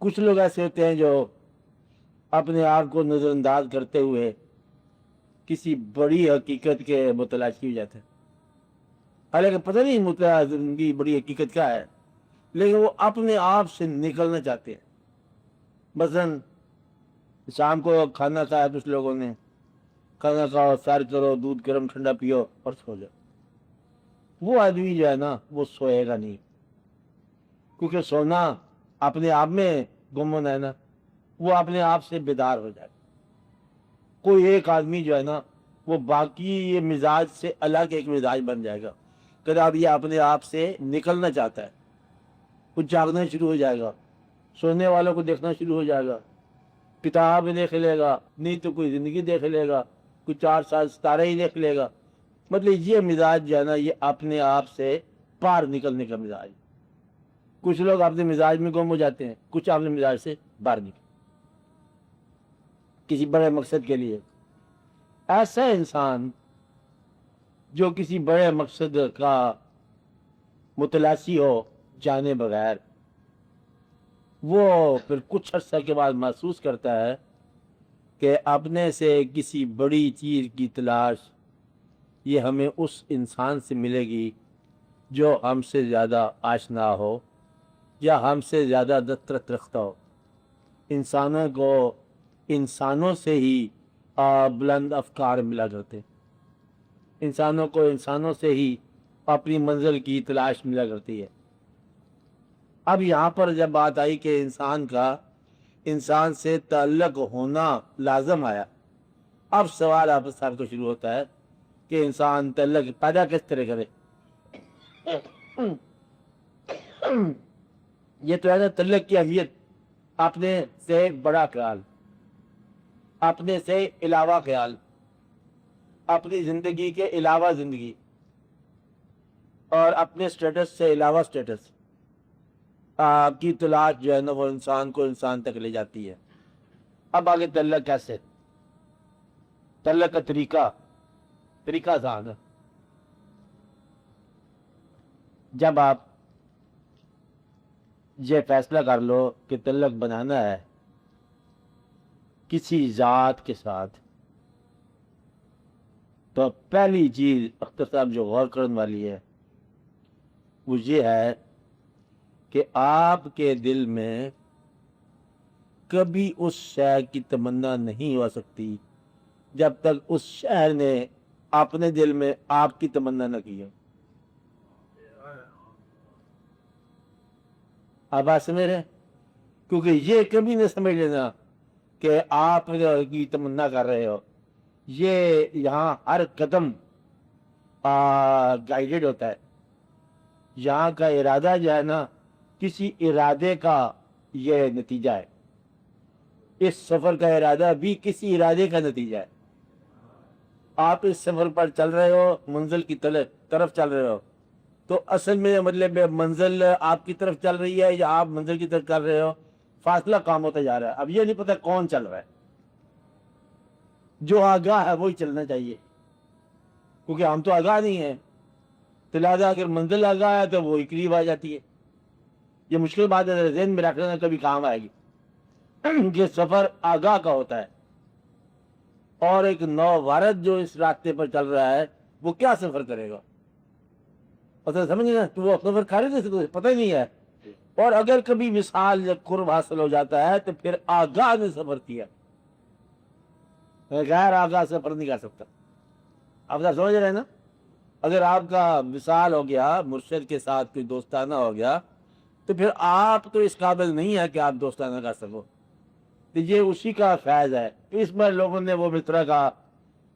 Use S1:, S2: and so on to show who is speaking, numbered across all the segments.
S1: کچھ لوگ ایسے ہوتے ہیں جو اپنے آپ کو نظر انداز کرتے ہوئے کسی بڑی حقیقت کے متلاشی ہو جاتے ہیں، حالانکہ پتہ نہیں مطلع زندگی بڑی حقیقت کیا ہے، لیکن وہ اپنے آپ سے نکلنا چاہتے ہیں۔ مثلاً شام کو کھانا کھایا کچھ لوگوں نے، کھانا کھاؤ، سیر کرو، دودھ گرم ٹھنڈا پیو اور سو جاؤ۔ وہ آدمی جو ہے نا وہ سوئے گا نہیں، کیونکہ سونا اپنے آپ میں گم ہونا ہے نا، وہ اپنے آپ سے بیدار ہو جائے گا۔ کوئی ایک آدمی جو ہے نا وہ باقی یہ مزاج سے الگ ایک مزاج بن جائے گا کہ اب یہ اپنے آپ سے نکلنا چاہتا ہے، وہ جاگنا شروع ہو جائے گا، سونے والوں کو دیکھنا شروع ہو جائے گا، کتاب دیکھ لے گا، نہیں تو کوئی زندگی دیکھ لے گا، کوئی 4 سال ستارے ہی دیکھ لے گا۔ مطلب یہ مزاج جو ہے نا یہ اپنے آپ سے پار نکلنے کا مزاج۔ کچھ لوگ اپنے مزاج میں گم ہو جاتے ہیں، کچھ اپنے مزاج سے باہر نکل کسی بڑے مقصد کے لیے۔ ایسا انسان جو کسی بڑے مقصد کا متلاشی ہو جانے بغیر، وہ پھر کچھ عرصہ کے بعد محسوس کرتا ہے کہ اپنے سے کسی بڑی چیز کی تلاش یہ ہمیں اس انسان سے ملے گی جو ہم سے زیادہ آشنا ہو یا ہم سے زیادہ دسترس رکھتا ہو۔ انسانوں کو انسانوں سے ہی بلند افکار ملا کرتے، انسانوں کو انسانوں سے ہی اپنی منزل کی تلاش ملا کرتی ہے۔ اب یہاں پر جب بات آئی کہ انسان کا انسان سے تعلق ہونا لازم آیا، اب سوال آپ صاحب کو شروع ہوتا ہے کہ انسان تعلق پیدا کس طرح کرے۔ یہ تو ہے نا تعلق کی اہمیت، اپنے سے بڑا خیال، اپنے سے علاوہ خیال، اپنی زندگی کے علاوہ زندگی، اور اپنے سٹیٹس سے علاوہ سٹیٹس کی تلاش جو ہے نا وہ انسان کو انسان تک لے جاتی ہے۔ اب آگے تعلق کیسے، تعلق کا طریقہ آسان ہے۔ جب آپ یہ فیصلہ کر لو کہ تعلق بنانا ہے کسی ذات کے ساتھ، تو پہلی چیز اختر صاحب جو غور کرنے والی ہے وہ یہ ہے کہ آپ کے دل میں کبھی اس شے کی تمنا نہیں ہو سکتی جب تک اس شہر نے اپنے دل میں آپ کی تمنا نہ کی ہے۔ آپ بات سمجھ رہے ہیں؟ کیونکہ یہ کبھی نہ سمجھ لینا کہ آپ کی تمنا کر رہے ہو، یہ یہاں ہر قدم گائیڈڈ ہوتا ہے۔ یہاں کا ارادہ جو ہے نا کسی ارادے کا یہ نتیجہ ہے، اس سفر کا ارادہ بھی کسی ارادے کا نتیجہ ہے۔ آپ اس سفر پر چل رہے ہو، منزل کی طرف چل رہے ہو، تو اصل میں مطلب منزل آپ کی طرف چل رہی ہے یا آپ منزل کی طرف چل رہے ہو، فاصلہ کام ہوتا جا رہا ہے۔ اب یہ نہیں پتہ کون چل رہا ہے، جو آگاہ ہے وہی چلنا چاہیے، کیونکہ ہم تو آگاہ نہیں ہیں، تو لہٰذا اگر منزل آگاہ ہے تو وہی قریب آ جاتی ہے۔ یہ مشکل بات ہے، ذہن میں رکھنا کبھی کام آئے گی۔ یہ سفر آگاہ کا ہوتا ہے، اور ایک نووارد جو اس راستے پر چل رہا ہے وہ کیا سفر کرے گا، سمجھے نا، تو وہ سفر کھا رہے تھے پتہ ہی نہیں ہے۔ اور اگر کبھی مثال جب قرب حاصل ہو جاتا ہے تو پھر آگاہ نے سفر کیا، غیر آگاہ سفر نہیں کر سکتا۔ آپ سمجھ رہے ہیں نا؟ اگر آپ کا مثال ہو گیا مرشد کے ساتھ کوئی دوستانہ ہو گیا تو پھر آپ تو اس قابل نہیں ہے کہ آپ دوستانہ کر سکو، تو یہ اسی کا فیض ہے۔ اس میں لوگوں نے وہ مطرح کہا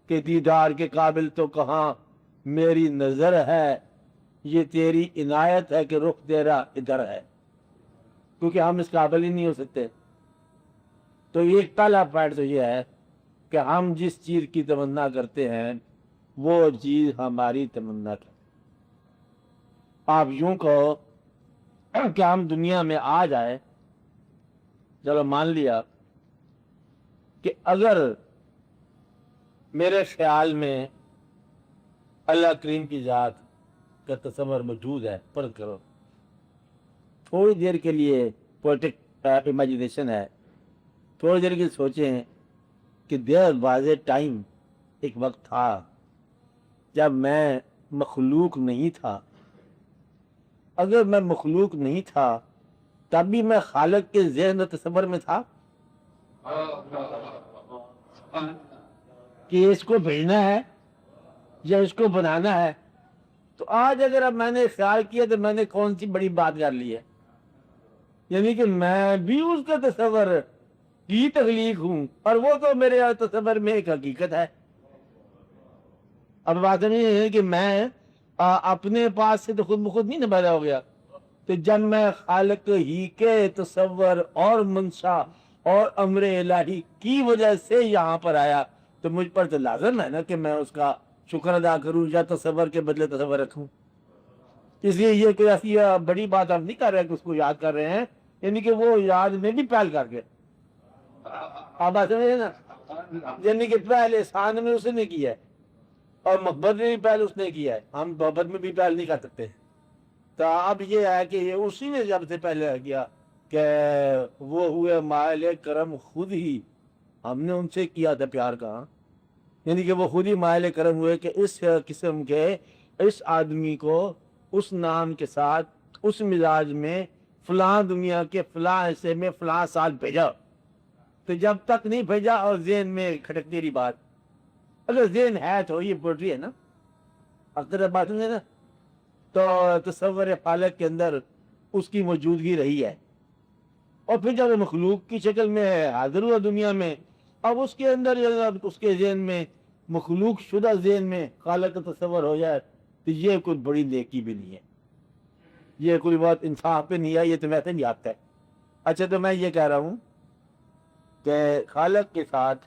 S1: کہ دیدار کے قابل تو کہاں میری نظر ہے، یہ تیری عنایت ہے کہ رخ تیرا ادھر ہے، کیونکہ ہم اس قابل ہی نہیں ہو سکتے۔ تو ایک پہلا پوائنٹ تو یہ ہے کہ ہم جس چیز کی تمنا کرتے ہیں وہ چیز ہماری تمنا ہے۔ آپ یوں کہو کہ ہم دنیا میں آ جائے، چلو مان لیا کہ اگر میرے خیال میں اللہ کریم کی ذات کا تصور موجود ہے، فرض کرو تھوڑی دیر کے لیے پوئٹک امیجنیشن ہے. تھوڑی دیر کی سوچیں کہ دیر واز اے ٹائم، ایک وقت تھا جب میں مخلوق نہیں تھا. اگر میں مخلوق نہیں تھا تب بھی میں خالق کے ذہن و تصور میں تھا کہ اس کو بھیجنا ہے یا اس کو بنانا ہے. تو آج اگر اب میں نے خیال کیا تو میں نے کون سی بڑی بات کر لی ہے، یعنی کہ میں بھی اس کا تصور کی تخلیق ہوں اور وہ تو میرے تصور میں ایک حقیقت ہے. اب بات نہیں ہے کہ میں اپنے پاس سے تو خود بخود نہیں پیدا ہو گیا. تو جب میں خالق ہی کے تصور اور منشا اور امر الہی کی وجہ سے یہاں پر آیا تو مجھ پر تو لازم ہے نا کہ میں اس کا شکر ادا کروں یا تصور کے بدلے تصور رکھوں. اس لیے یہ کوئی ایسی بڑی بات ہم نہیں کر رہے کہ اس کو یاد کر رہے ہیں، یعنی کہ وہ یاد میں بھی پہل کر کے آپ بات سمجھے نا، یعنی کہ پہل احسان میں اس نے کیا ہے اور محبت میں بھی پہل اس نے کیا ہے. ہم محبت میں بھی پہل نہیں کر سکتے. تو اب یہ ہے کہ اسی نے جب سے پہلے کیا کہ وہ ہوئے مائل کرم خود ہی، ہم نے ان سے کیا تھا پیار کا، یعنی کہ وہ خود ہی مائل کرم ہوئے کہ اس قسم کے اس آدمی کو اس نام کے ساتھ اس مزاج میں فلاں دنیا کے فلاں حصے میں فلاں سال بھیجا. تو جب تک نہیں بھیجا اور ذہن میں کھٹکتی رہی بات، اگر ذہن ہے تو یہ پوٹری ہے نا، اکثر بات ہے نا، تو تصور خالق کے اندر اس کی موجودگی رہی ہے. اور پھر جب مخلوق کی شکل میں حاضر ہوا دنیا میں، اب اس کے اندر اس کے ذہن میں مخلوق شدہ ذہن میں خالق کا تصور ہو جائے تو یہ کوئی بڑی نیکی بھی نہیں ہے، یہ کوئی بات انصاف پہ نہیں ہے، یہ تو ویسے نہیں آتا ہے. اچھا تو میں یہ کہہ رہا ہوں کہ خالق کے ساتھ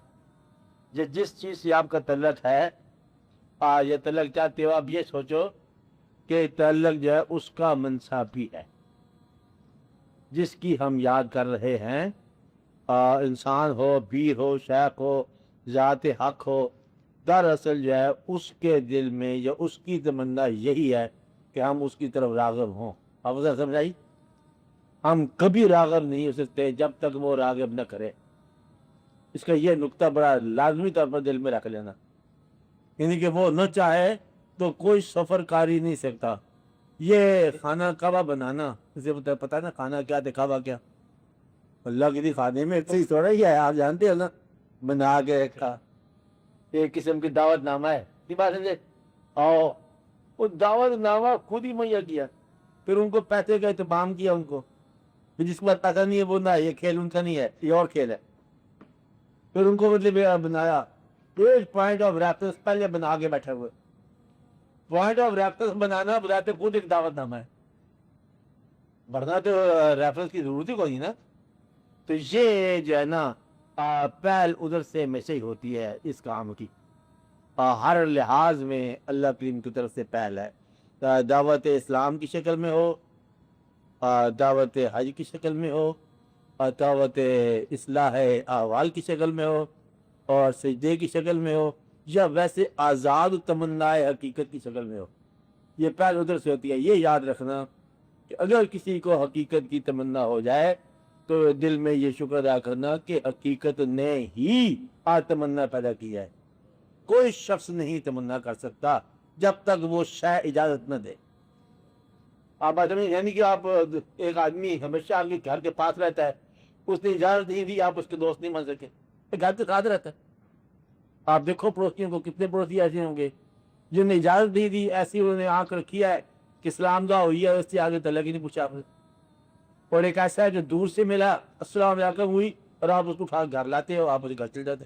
S1: جس چیز سے آپ کا تعلق ہے، یہ تعلق چاہتے ہو آپ یہ سوچو کہ تعلق جو ہے اس کا منصافی ہے جس کی ہم یاد کر رہے ہیں. انسان ہو، پیر ہو، شیخ ہو، ذات حق ہو، دراصل جو ہے اس کے دل میں یا اس کی تمنا یہی ہے کہ ہم اس کی طرف راغب ہوں. آپ سمجھائی، ہم کبھی راغب نہیں ہو سکتے جب تک وہ راغب نہ کرے. اس کا یہ نقطہ بڑا لازمی طور پر دل میں رکھ لینا، یعنی کہ وہ نہ چاہے تو کوئی سفر کر ہی نہیں سکتا. یہ کھانا کعبہ بنانا، اسے پتا ہے نا کھانا کیا دکھاوا کیا، اللہ کی کھانے میں تھوڑا ہی ہے، آپ جانتے ہو نا، بنا کے رکھا ایک قسم کی دعوت نامہ ہے. بات سمجھے، آؤ وہ دعوت نامہ خود ہی مہیا کیا، پھر ان کو پیسے کا اہتمام کیا ان کو، پھر جس کو پیسہ نہیں ہے وہ نہ، یہ کھیل ان کا نہیں ہے، یہ اور کھیل ہے. پھر ان کو مطلب بنایا ایک پوائنٹ آف ریفرنس پہلے بنا کے بیٹھے ہوئے. پوائنٹ آف ریفرنس بنانا بناتے خود ایک دعوت نامہ ہے، ورنہ تو ریفرنس کی ضرورت ہی کوئی نہیں نا. تو یہ جو ہے نا پہل ادھر سے ہمیشہ ہی ہوتی ہے اس کام کی، ہر لحاظ میں اللہ کریم کی طرف سے پہل ہے. دعوت اسلام کی شکل میں ہو، دعوت حج کی شکل میں ہو، دعوت اصلاح احوال کی شکل میں ہو، اور سجدے کی شکل میں ہو، یا ویسے آزاد تمنا حقیقت کی شکل میں ہو، یہ پہل ادھر سے ہوتی ہے. یہ یاد رکھنا کہ اگر کسی کو حقیقت کی تمنا ہو جائے تو دل میں یہ شکر ادا کرنا کہ حقیقت نے ہی تمنا پیدا کی ہے. کوئی شخص نہیں تمنا کر سکتا جب تک وہ شے اجازت نہ دے. آپ بات میں، یعنی کہ آپ ایک آدمی ہمیشہ آپ کے گھر کے پاس رہتا ہے، اس نے اجازت نہیں دی، آپ اس کے دوست نہیں بن سکے، گھر کے ساتھ رہتا ہے. آپ دیکھو پڑوسیوں کو، کتنے پڑوسی ایسے ہوں گے جن نے اجازت نہیں دی، ایسی انہوں نے آنکھ رکھی ہے کہ اسلام دعا ہوئی ہے، اس سے آگے تعلق ہی نہیں پوچھا آپ نے. اور ایک ایسا ہے جو دور سے ملا، السلام علیکم ہوئی، اور آپ اس کو اٹھا گھر لاتے ہو، آپ اس گھر چل جاتے.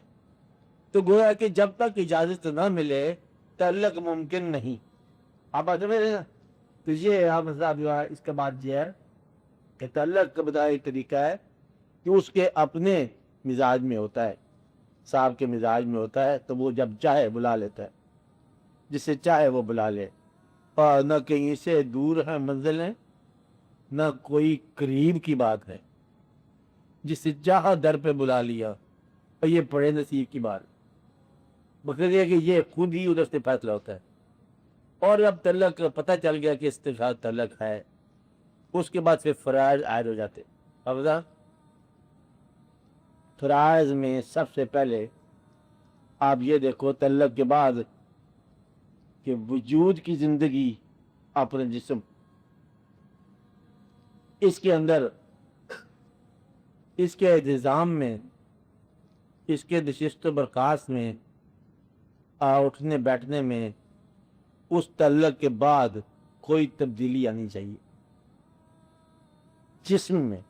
S1: تو گویا کہ جب تک اجازت نہ ملے تعلق ممکن نہیں. آپ سمجھ رہے نا. تو یہ آپ جو ہے اس کے بعد یہ ہے کہ تعلق کا بدائی طریقہ ہے کہ اس کے اپنے مزاج میں ہوتا ہے، صاحب کے مزاج میں ہوتا ہے، تو وہ جب چاہے بلا لیتا ہے، جسے چاہے وہ بلا لے، اور نہ کہیں سے دور ہے منزلیں، نہ کوئی قریب کی بات ہے. جسے چاہا در پہ بلا لیا، اور یہ بڑے نصیب کی بات. مقصد یہ کہ یہ خود ہی ادھر سے فیصلہ ہوتا ہے. اور اب تعلق پتہ چل گیا کہ اس کے ساتھ تعلق ہے، اس کے بعد پھر فرائض عائد ہو جاتے. اب فرائض میں سب سے پہلے آپ یہ دیکھو تعلق کے بعد کہ وجود کی زندگی، اپنے جسم، اس کے اندر، اس کے انتظام میں، اس کے نشست و برخاست میں، اٹھنے بیٹھنے میں، اس تعلق کے بعد کوئی تبدیلی آنی چاہیے۔ جسم میں،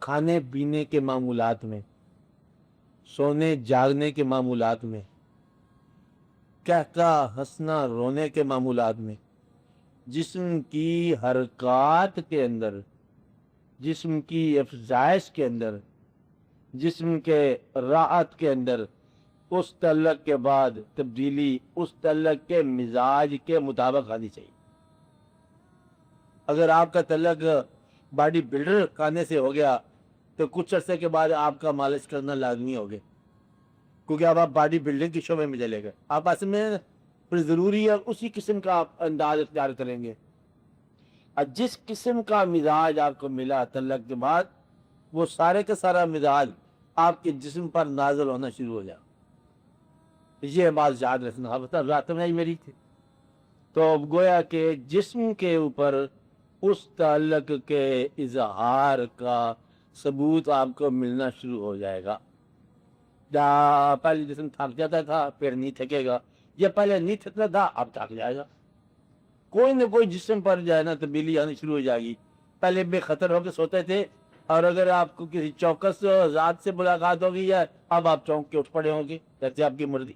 S1: کھانے پینے کے معمولات میں، سونے جاگنے کے معمولات میں، کہتا ہنسنا رونے کے معمولات میں، جسم کی حرکات کے اندر، جسم کی افزائش کے اندر، جسم کے راحت کے اندر، اس تعلق کے بعد تبدیلی اس تعلق کے مزاج کے مطابق آنی چاہیے۔ اگر آپ کا تعلق باڈی بلڈر کھانے سے ہو گیا تو کچھ عرصے کے بعد آپ کا مالش کرنا لازمی ہو گیا، کیونکہ اب آپ باڈی بلڈنگ کے شعبے میں چلے گئے۔ آپ اصل میں پھر ضروری ہے اسی قسم کا آپ انداز اختیار کریں گے، اور جس قسم کا مزاج آپ کو ملا تعلق کے بعد، وہ سارے کا سارا مزاج آپ کے جسم پر نازل ہونا شروع ہو جائے۔ یہ بات یاد رکھنا، رات میں میری تھی تو گویا کہ جسم کے اوپر اس تعلق کے اظہار کا ثبوت آپ کو ملنا شروع ہو جائے گا۔ پہلے جسم تھک جاتا تھا، پھر نہیں تھکے گا، یا پہلے نہیں تھکتا تھا، اب تھک جائے گا۔ کوئی نہ کوئی جسم پر جو ہے نا تبدیلی آنی شروع ہو جائے گی۔ پہلے بے خطر ہو کے سوتے تھے، اور اگر آپ کو کسی چوکس ذات سے ملاقات ہو گئی ہے، اب آپ چونک کے اٹھ پڑے ہوں گے، جیسے آپ کی مرضی۔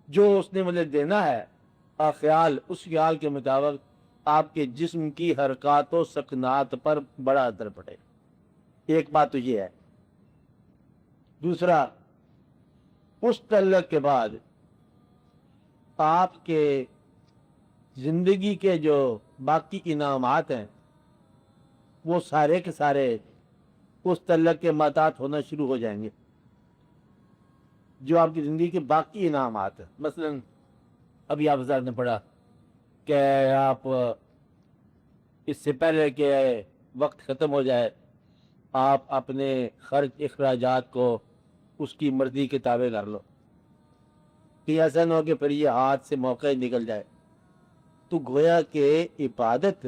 S1: جو اس نے مجھے دینا ہے خیال، اس خیال کے مطابق آپ کے جسم کی حرکات و سکنات پر بڑا اثر پڑے۔ ایک بات تو یہ ہے۔ دوسرا، اس تعلق کے بعد آپ کے زندگی کے جو باقی انعامات ہیں وہ سارے کے سارے اس تعلق کے محتاط ہونا شروع ہو جائیں گے۔ جو آپ کی زندگی کے باقی انعامات ہیں، مثلا ابھی آپ حضرات نے پڑھا کہ آپ اس سے پہلے کہ وقت ختم ہو جائے آپ اپنے خرچ اخراجات کو اس کی مرضی کے تابع کر لو، کہ ایسا نہ ہو کہ پھر یہ ہاتھ سے موقع نکل جائے۔ تو گویا کہ عبادت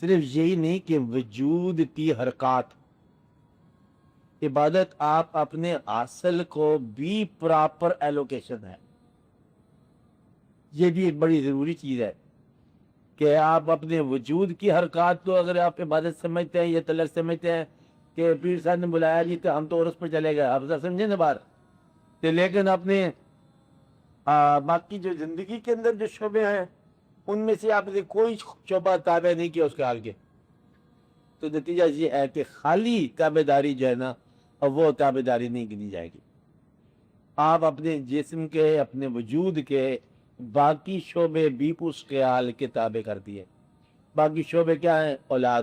S1: صرف یہی نہیں کہ وجود کی حرکات، عبادت آپ اپنے حاصل کو بھی پراپر ایلوکیشن ہے۔ یہ بھی ایک بڑی ضروری چیز ہے کہ آپ اپنے وجود کی حرکات کو اگر آپ عبادت سمجھتے ہیں یا تعلق سمجھتے ہیں کہ پیر صاحب نے بلایا جی تو ہم تو عرس پر چلے گئے، آپ سمجھیں نا بار، لیکن اپنے باقی جو زندگی کے اندر جو شعبے ہیں ان میں سے آپ نے کوئی شعبہ تابع نہیں کیا اس کے حال کے، تو نتیجہ یہ ہے کہ خالی تابع داری جو ہے نا وہ تابع داری نہیں گنی جائے گی۔ آپ اپنے جسم کے، اپنے وجود کے باقی شعبے بھی اس خیال کے تابع کر دیے۔ باقی شعبے کیا ہیں؟ اولاد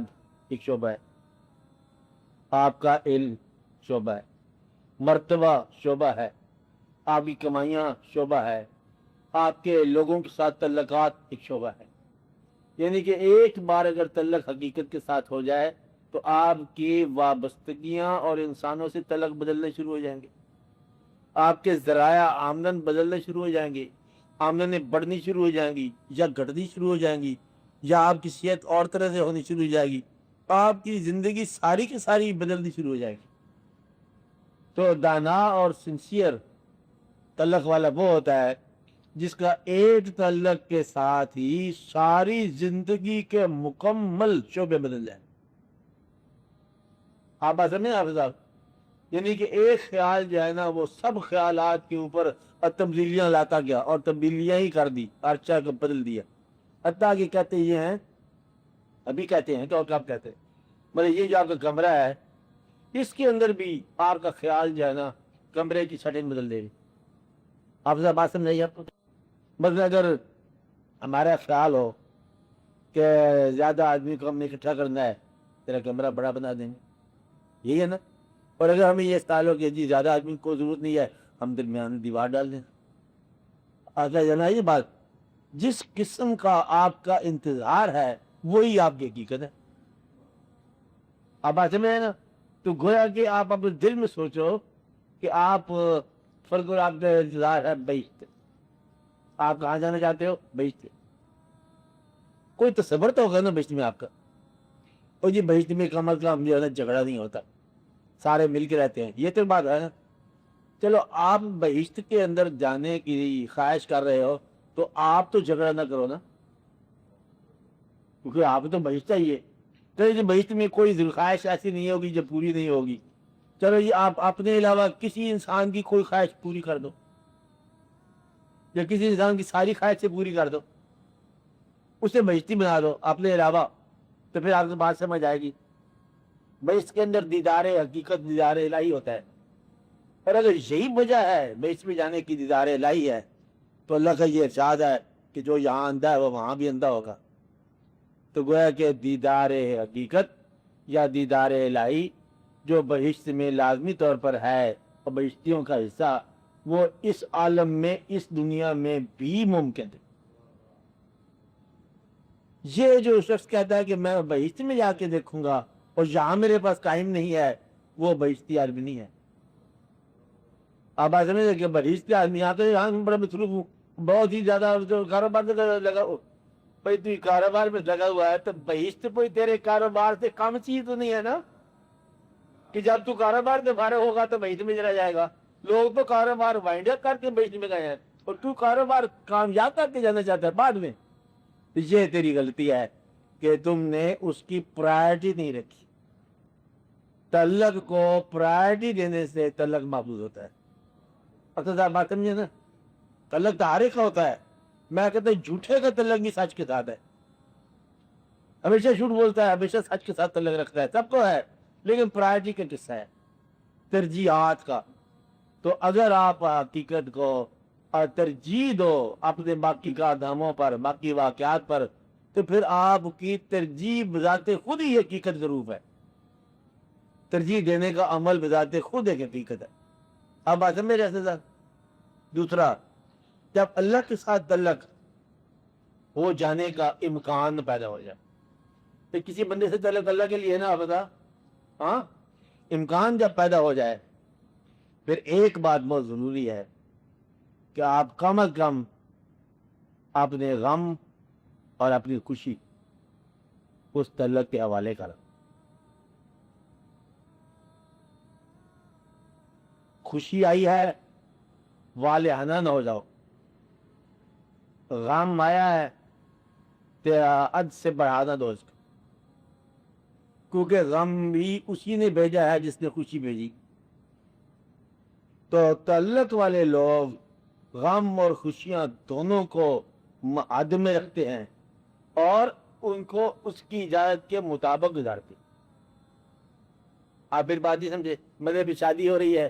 S1: ایک شعبہ ہے، آپ کا علم شعبہ ہے، مرتبہ شعبہ ہے، آپ کی کمائیاں شعبہ ہے، آپ کے لوگوں کے ساتھ تعلقات ایک شعبہ ہے۔ یعنی کہ ایک بار اگر تعلق حقیقت کے ساتھ ہو جائے تو آپ کی وابستگیاں اور انسانوں سے تعلق بدلنے شروع ہو جائیں گے، آپ کے ذرائع آمدن بدلنے شروع ہو جائیں گے، آمدنیں بڑھنی شروع ہو جائیں گی یا گھٹنی شروع ہو جائیں گی، یا آپ کی صحت اور طرح سے ہونی شروع ہو جائے گی، آپ کی زندگی ساری کی ساری بدلنی شروع ہو جائے گی۔ تو دانا اور سنسیئر تعلق والا وہ ہوتا ہے جس کا ایک تعلق کے ساتھ ہی ساری زندگی کے مکمل شعبے بدل جائیں۔ آپ بات سمجھیں آپ صاحب؟ یعنی کہ ایک خیال جو ہے نا وہ سب خیالات کے اوپر تبدیلیاں لاتا گیا اور تبدیلیاں ہی کر دی، ارچہ کو بدل دیا۔ حتیٰ کہ کہتے یہ ہیں، ابھی کہتے ہیں کہ اور کب کہتے ہیں، مطلب یہ جو آپ کا کمرہ ہے اس کے اندر بھی آپ کا خیال جو ہے نا کمرے کی سیٹنگ بدل دے گی۔ آپ سے بات سمجھائیے آپ کو؟ مثلا اگر ہمارا خیال ہو کہ زیادہ آدمی کو ہم نے اکٹھا کرنا ہے، تیرا کمرہ بڑا بنا دیں گے، یہی ہے نا؟ اور اگر ہمیں یہ خیال ہو کہ جی زیادہ آدمی کو ضرورت نہیں ہے، ہم درمیان دیوار ڈال دیں۔ آگے جانا یہ بات، جس قسم کا آپ کا انتظار ہے وہی آپ کی حقیقت ہے۔ آپ بات سمجھ رہے ہیں نا؟ تو گویا کہ آپ اپنے دل میں سوچو کہ آپ فرق آپ کا انتظار ہے بہشت، آپ کہاں جانا چاہتے ہو؟ بہشت۔ کوئی تصور تو ہوگا نا بہشت میں آپ کا، اور یہ بہشت میں کم از کم جو ہے نا جھگڑا نہیں ہوتا، سارے مل کے رہتے ہیں، یہ تو بات ہے نا۔ چلو آپ بہشت کے اندر جانے کی خواہش کر رہے ہو تو آپ تو جھگڑا نہ کرو نا، کیونکہ آپ تو بہشت چاہیے۔ تو بہشت میں کوئی خواہش ایسی نہیں ہوگی جو پوری نہیں ہوگی۔ چلو یہ آپ اپنے علاوہ کسی انسان کی کوئی خواہش پوری کر دو، یا کسی انسان کی ساری خواہشیں پوری کر دو، اسے بہشتی بنا دو اپنے علاوہ، تو پھر آپ کو بات سمجھ آئے گی۔ بہشت کے اندر دیدار حقیقت، دیدار الہی ہوتا ہے، اور اگر یہی وجہ ہے بہشت میں جانے کی، دیدار الہی ہے، تو اللہ کا یہ ارشاد ہے کہ جو یہاں اندھا ہے وہ وہاں بھی اندھا ہوگا۔ تو گویا کہ دیدار حقیقت یا دیدار الہی جو بہشت میں لازمی طور پر ہے اور بہشتیوں کا حصہ، وہ اس عالم میں، اس دنیا میں بھی ممکن ہے۔ یہ جو شخص کہتا ہے کہ میں بہشت میں جا کے دیکھوں گا اور یہاں میرے پاس قائم نہیں ہے، وہ بہشتی آدمی نہیں ہے۔ آپ سمجھے کہ بہشتی آدمی یہاں تو یہاں بڑا مصروف ہوں، بہت ہی زیادہ کاروبار سے لگا ہو، بھائی تو کاروبار میں لگا ہوا ہے تو بہشت کوئی تیرے کاروبار سے کم چیز تو نہیں ہے نا، کہ جب تو کاروبار سے فارغ ہوگا تو بہشت میں چلا جائے گا۔ لوگ تو کاروبار وائنڈ اپ کر کے بہشت میں گئے ہیں، اور تو کاروبار کامیاب کر کے جانا چاہتا ہے بعد میں۔ یہ تیری غلطی ہے کہ تم نے اس کی پرائرٹی نہیں رکھی۔ تعلق کو پرائرٹی دینے سے تعلق محفوظ ہوتا ہے۔ اصل بات سمجھے نا، تعلق تعارف کا ہوتا ہے۔ میں کہتا ہوں جھوٹے کا تعلق نہیں سچ کے ساتھ ہے، ہمیشہ جھوٹ بولتا ہے، ہمیشہ سچ کے ساتھ تعلق رکھتا ہے، سب کو ہے، لیکن پرائرٹی کا قصہ ہے، ترجیحات کا۔ تو اگر آپ حقیقت کو ترجیح دو اپنے باقی کارناموں پر، باقی واقعات پر، تو پھر آپ کی ترجیح بذات خود ہی حقیقت ضرور ہے۔ ترجیح دینے کا عمل بذات خود ایک حقیقت ہے۔ اب بات سمجھ رہے ہیں؟ دوسرا، جب اللہ کے ساتھ تعلق ہو جانے کا امکان پیدا ہو جائے، تو کسی بندے سے تعلق اللہ کے لیے نا بتا، ہاں، امکان جب پیدا ہو جائے، پھر ایک بات بہت ضروری ہے کہ آپ کم از کم اپنے غم اور اپنی خوشی اس تعلق کے حوالے کریں۔ خوشی آئی ہے، والہانہ نہ ہو جاؤ، غم آیا ہے تیرا حد سے بڑھانا دو اس کو، کیونکہ غم بھی اسی نے بھیجا ہے جس نے خوشی بھیجی۔ تو تعلق والے لوگ غم اور خوشیاں دونوں کو حد میں رکھتے ہیں اور ان کو اس کی اجازت کے مطابق گزارتے ہیں۔ آپ پھر بات ہی سمجھے، مطلب شادی ہو رہی ہے،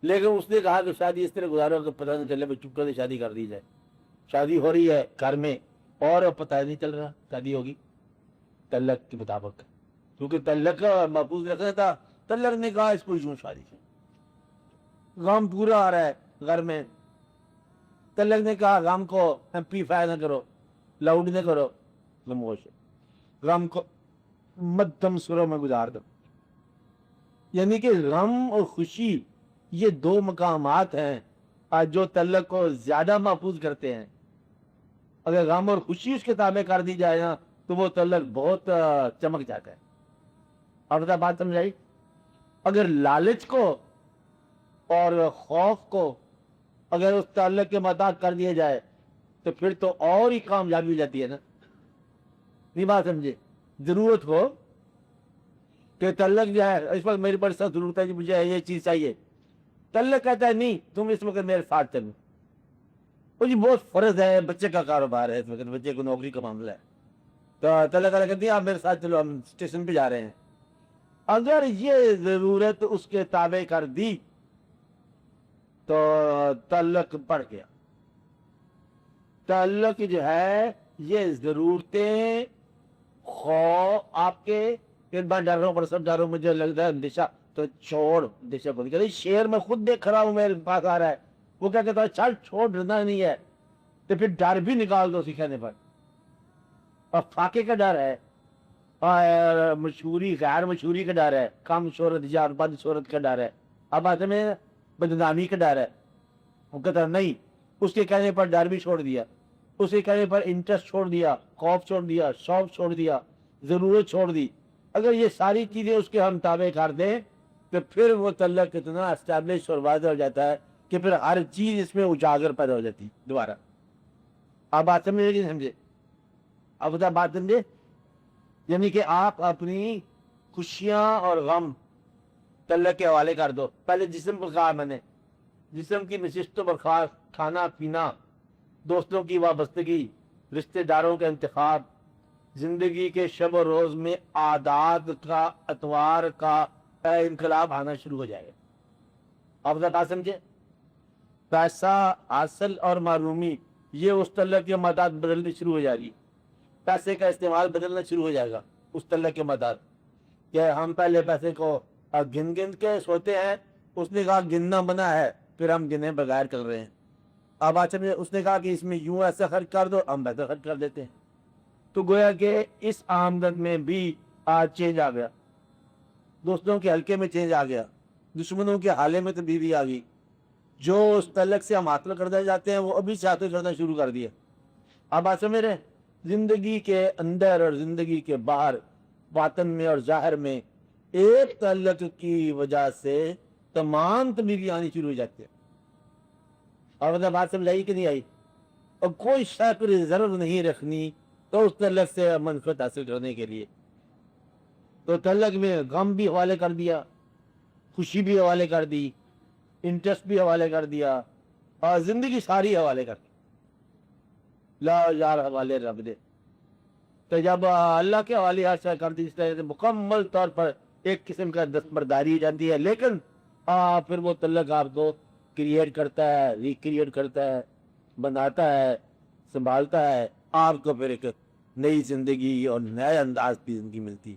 S1: لیکن اس نے کہا کہ شادی اس طرح گزارو کہ پتہ نہیں چلے، چپ کر شادی کر دی جائے۔ شادی ہو رہی ہے گھر میں اور پتہ نہیں چل رہا شادی ہوگی تعلق کے مطابق، کیونکہ تعلق محفوظ رکھنا تھا۔ تعلق نے کہا اس کو یوں شادی سے غم پورا آ رہا ہے گھر میں، تعلق نے کہا غم کو ایمپلیفائی نہ کرو، لاؤڈ نہ کرو، خاموش، غم کو مدھم سروں میں گزار دو۔ یعنی کہ غم اور خوشی یہ دو مقامات ہیں جو تعلق کو زیادہ محفوظ کرتے ہیں۔ اگر غم اور خوشی اس کے تابع کر دی جائے نا تو وہ تعلق بہت چمک جاتا ہے۔ اب بات سمجھائی؟ اگر لالچ کو اور خوف کو اگر اس تعلق کے مطابق کر دیا جائے تو پھر تو اور ہی کامیابی ہو جاتی ہے نا۔ نہیں بات سمجھے؟ ضرورت ہو کہ تعلق جو ہے اس وقت میری بڑی سخت ضرورت ہے، مجھے یہ چیز چاہیے، تعلق کہتا ہے نہیں تم اس وقت میرے ساتھ چلو، وہ جی بہت فرض ہے، بچے کا کاروبار ہے، اس وقت بچے کو نوکری کا معاملہ ہے، تو تعلق کہتی ہے آپ میرے ساتھ چلو، ہم اسٹیشن پہ جا رہے ہیں۔ اگر یہ ضرورت اس کے تابع کر دی تو تعلق بڑھ گیا۔ تعلق جو ہے یہ ضرورتیں خوف آپ کے، پھر میں ڈر رہا ہوں، پر سب ڈر رہا ہوں، مجھے لگتا ہے اندیشہ، تو چھوڑ اندیشہ کو، نہیں شیر میں خود دیکھ رہا ہوں، میرے پاس آ رہا ہے، وہ کیا کہتا ہے چل چھوڑ، ڈرنا نہیں ہے، تو پھر ڈر بھی نکال دو سکھانے پر۔ اور فاقے کا ڈر ہے اور مشہوری غیر مشہوری کا ڈر ہے، کم شہرت یا بد شہرت کا ڈر ہے، اب آتے میں بدنامی کا ڈر ہے. وہ کہتا نہیں، اس کے کہنے پر ڈر بھی چھوڑ دیا، اس کے کہنے پر انٹرسٹ چھوڑ دیا، خوف چھوڑ دیا، شوق چھوڑ دیا، ضرورت چھوڑ دی. اگر یہ ساری چیزیں اس کے ہم تابع کر دیں تو پھر وہ تعلق اتنا اسٹیبلش اور واضح ہو جاتا ہے کہ پھر ہر چیز اس میں اجاگر پیدا ہو جاتی دوبارہ. آپ بات سمجھے کہ سمجھے؟ اب بتا بات سمجھے؟ یعنی کہ آپ اپنی خوشیاں اور غم تعلق کے حوالے کر دو. پہلے جسم پر کہا میں نے، جسم کی نشست و برخاست، کھانا پینا، دوستوں کی وابستگی، رشتہ داروں کا انتخاب، زندگی کے شب و روز میں عادات کا، اتوار کا انقلاب آنا شروع ہو جائے گا. آپ بتا سمجھے؟ پیسہ حاصل اور معلومی، یہ اس تعلق کے مداد بدلنی شروع ہو جائے گی. پیسے کا استعمال بدلنا شروع ہو جائے گا اس تعلق کے مداد. کہ ہم پہلے پیسے کو گن گن کے سوتے ہیں، اس نے کہا گننا منع ہے، پھر ہم گنے بغیر کر رہے ہیں. اب آج اس نے کہا کہ اس میں یوں ایسا خرچ کر دو، ہم ویسا خرچ کر دیتے ہیں. تو گویا کہ اس آمدن میں بھی آج چینج آ گیا، دوستوں کے حلقے میں چینج آ گیا، دشمنوں کے حالے میں تبدیلی آ گئی. جو اس تعلق سے ہم حاصل کرتے جاتے ہیں وہ ابھی سے حاصل کرنا شروع کر دیا. اب آج سمجھ رہے؟ زندگی کے اندر اور زندگی کے باہر، باطن میں اور ظاہر میں، ایک تعلق کی وجہ سے تمام تبدیلی آنی شروع ہو جاتی ہے. اور بات سمجھائی کہ نہیں آئی؟ اور کوئی شک ضرور نہیں رکھنی تو اس تعلق سے منفعت حاصل کرنے کے لیے. تو تعلق میں غم بھی حوالے کر دیا، خوشی بھی حوالے کر دی، انٹرسٹ بھی حوالے کر دیا، اور زندگی ساری حوالے کر دی. لا یار حوالے رب دے. تو جب اللہ کے حوالے کر دی، اس طرح سے مکمل طور پر ایک قسم کا دستبرداری ہو جاتی ہے. لیکن پھر وہ تعلق آپ کو کریٹ کرتا ہے، ریکریٹ کرتا ہے، بناتا ہے، سنبھالتا ہے. آپ کو پھر ایک نئی زندگی اور نئے انداز کی زندگی ملتی.